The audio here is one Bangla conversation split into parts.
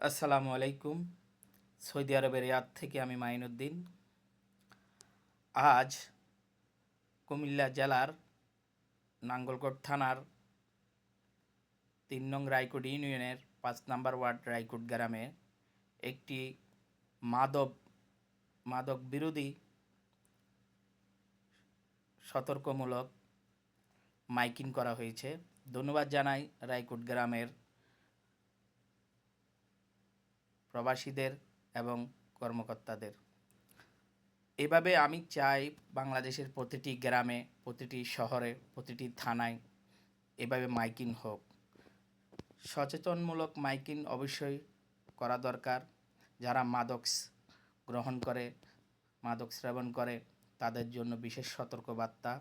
আসসালামু আলাইকুম। সৌদি আরবের রিয়াদ থেকে আমি মাইনুদ্দিন। আজ কুমিল্লা জেলার নাঙ্গলকোট থানার ৩ নং রায়কোট ইউনিয়নের ৫ নম্বর ওয়ার্ড রায়কোট গ্রামে একটি মাদক মাদক বিরোধী সতর্কমূলক মাইকিং করা হয়েছে। ধন্যবাদ জানাই রায়কোট গ্রামের প্রবাসীদের এবং কর্মকর্তাদের। এভাবে আমি চাই বাংলাদেশের প্রতিটি গ্রামে, প্রতিটি শহরে, প্রতিটি থানায় এভাবে মাইকিং হোক। সচেতনমূলক মাইকিং অবশ্যই করা দরকার। যারা মাদক গ্রহণ করে, মাদক সেবন করে, তাদের জন্য বিশেষ সতর্কবার্তা: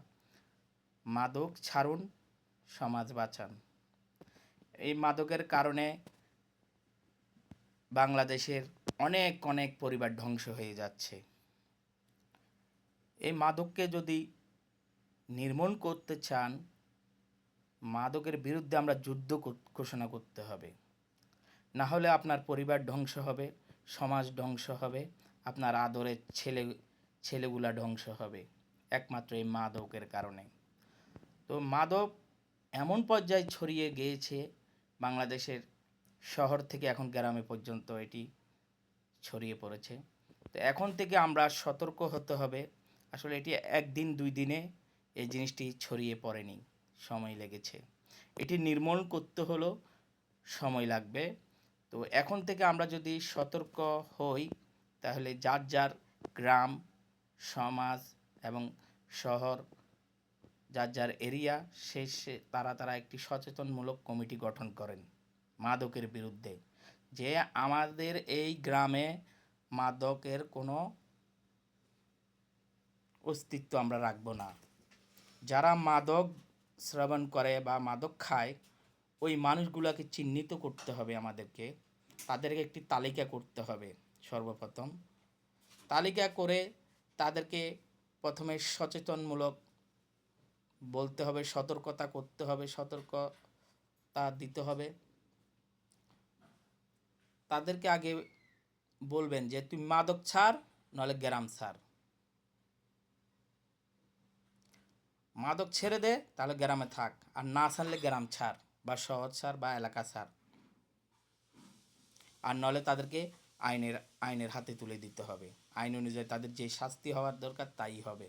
মাদক ছাড়ুন, সমাজ বাঁচান। এই মাদকের কারণে বাংলাদেশের অনেক অনেক পরিবার ধ্বংস হয়ে যাচ্ছে। এই মাদককে যদি নির্মূল করতে চান, মাদকের বিরুদ্ধে আমরা যুদ্ধ ঘোষণা করতে হবে। না হলে আপনার পরিবার ধ্বংস হবে, সমাজ ধ্বংস হবে, আপনার আদরের ছেলেগুলা ধ্বংস হবে একমাত্র এই মাদকের কারণে। তো মাদক এমন পর্যায়ে ছড়িয়ে গিয়েছে, বাংলাদেশের শহর থেকে এখন গ্রামে পর্যন্ত এটি ছড়িয়ে পড়েছে। তো এখন থেকে আমরা সতর্ক হতে হবে। আসলে এটি একদিন দুই দিনে এই জিনিসটি ছড়িয়ে পড়েনি, সময় লেগেছে। এটি নির্মূল করতে হলেও সময় লাগবে। তো এখন থেকে আমরা যদি সতর্ক হই, তাহলে যার যার গ্রাম, সমাজ এবং শহর, যার যার এরিয়া, তারা একটি সচেতনমূলক কমিটি গঠন করেন মাদকের বিরুদ্ধে, যে আমাদের এই গ্রামে মাদকের কোনো অস্তিত্ব আমরা রাখব না। যারা মাদক সেবন করে বা মাদক খায়, ওই মানুষগুলোকে চিহ্নিত করতে হবে আমাদেরকে। তাদেরকে একটি তালিকা করতে হবে। সর্বপ্রথম তালিকা করে তাদেরকে প্রথমে সচেতনমূলক বলতে হবে, সতর্কতা করতে হবে, সতর্কতা দিতে হবে। তাদেরকে আগে বলবেন যে তুই মাদক ছাড়, নাহলে গ্রাম ছাড়। মাদক ছেড়ে দে, তাহলে গ্রামে থাক, আর না ছাড়লে গ্রাম ছাড় বা শহর ছাড় বা এলাকা ছাড়। আর নলে তাদেরকে আইনের হাতে তুলে দিতে হবে। আইন অনুযায়ী তাদের যে শাস্তি হওয়ার দরকার তাই হবে।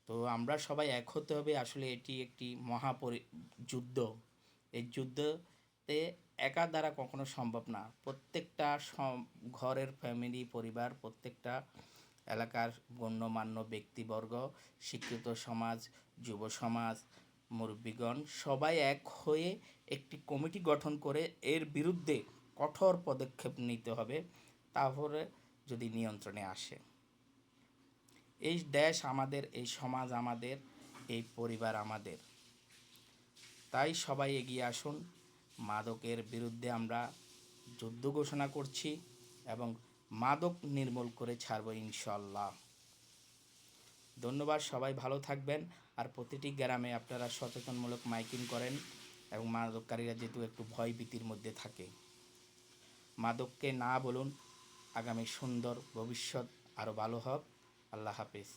তো আমরা সবাই এক হতে হবে। আসলে এটি একটি যুদ্ধ। এই যুদ্ধতে একা দ্বারা কখনো সম্ভব না। প্রত্যেকটা ঘরের ফ্যামিলি, পরিবার, প্রত্যেকটা এলাকার গণ্যমান্য ব্যক্তিবর্গ, শিক্ষিত সমাজ, যুব সমাজ, মুরব্বীগণ সবাই এক হয়ে একটি কমিটি গঠন করে এর বিরুদ্ধে কঠোর পদক্ষেপ নিতে হবে। তারপরে যদি নিয়ন্ত্রণে আসে। এই দেশ আমাদের, এই সমাজ আমাদের, এই পরিবার আমাদের। তাই সবাই এগিয়ে আসুন। মাদকের বিরুদ্ধে আমরা যুদ্ধ ঘোষণা করছি এবং মাদক নির্মূল করে ছাড়ব ইনশাল্লাহ। ধন্যবাদ। সবাই ভালো থাকবেন। আর প্রতিটি গ্রামে আপনারা সচেতনমূলক মাইকিং করেন এবং মাদককারীরা যেহেতু একটু ভয় ভীতির মধ্যে থাকে, মাদককে না বলুন। আগামী সুন্দর ভবিষ্যৎ আরও ভালো হোক। আল্লাহ হাফেজ।